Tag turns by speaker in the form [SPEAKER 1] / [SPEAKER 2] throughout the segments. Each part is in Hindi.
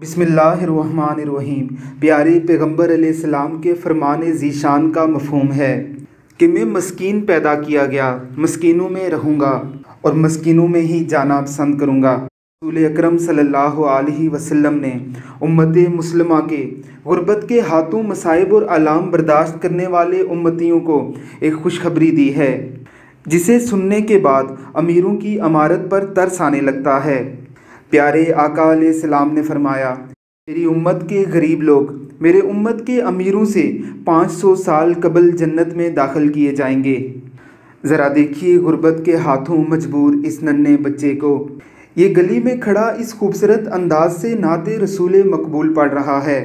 [SPEAKER 1] बिस्मिल्लाहिर्रहमानिर्रहीम। प्यारे पैगम्बर अलैहिस्सलाम के फ़रमान ज़ीशान का मफ़हूम है कि मैं मस्कीन पैदा किया गया, मस्कीनों में रहूँगा और मस्कीनों में ही जाना पसंद करूँगा। रसूल अकरम सल्लल्लाहु अलैहि वसल्लम ने उम्मत मुस्लिमा के गुर्बत के हाथों मसाइब और आलाम बर्दाश्त करने वाले उम्मतियों को एक खुशखबरी दी है, जिसे सुनने के बाद अमीरों की अमारत पर तरस आने लगता है। प्यारे आका अलैहिस्सलाम ने फरमाया, मेरी उम्मत के गरीब लोग मेरे उम्मत के अमीरों से 500 साल कबल जन्नत में दाखिल किए जाएंगे। ज़रा देखिए गुर्बत के हाथों मजबूर इस नन्हे बच्चे को, ये गली में खड़ा इस खूबसूरत अंदाज से नाते रसूल मकबूल पढ़ रहा है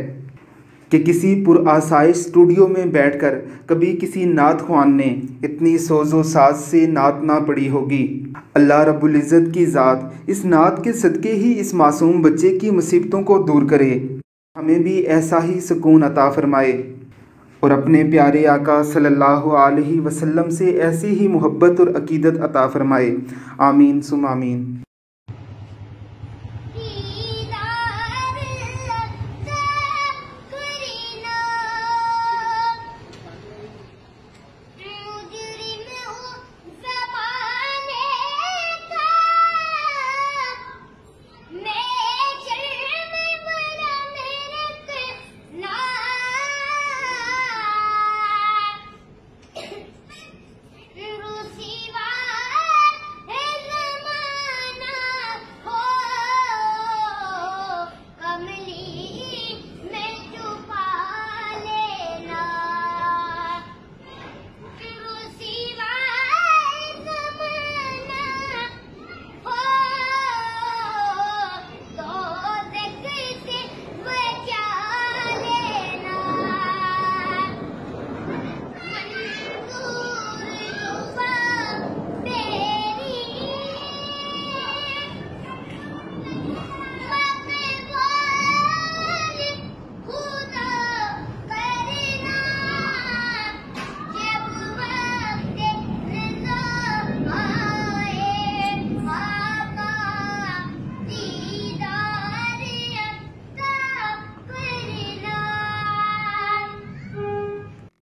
[SPEAKER 1] कि किसी पुरआसाइश स्टूडियो में बैठकर कभी किसी नात ख्वान ने इतनी सोज़ो साज से नात ना पढ़ी होगी। अल्लाह रब्बुल इज़्ज़त की ज़ात इस नात के सदक़े ही इस मासूम बच्चे की मुसीबतों को दूर करे, हमें भी ऐसा ही सुकून अता फ़रमाए और अपने प्यारे आका सल्लल्लाहु अलैहि वसल्लम से ऐसी ही मोहब्बत और अक़ीदत अता फ़रमाए। आमीन सुम आमीन।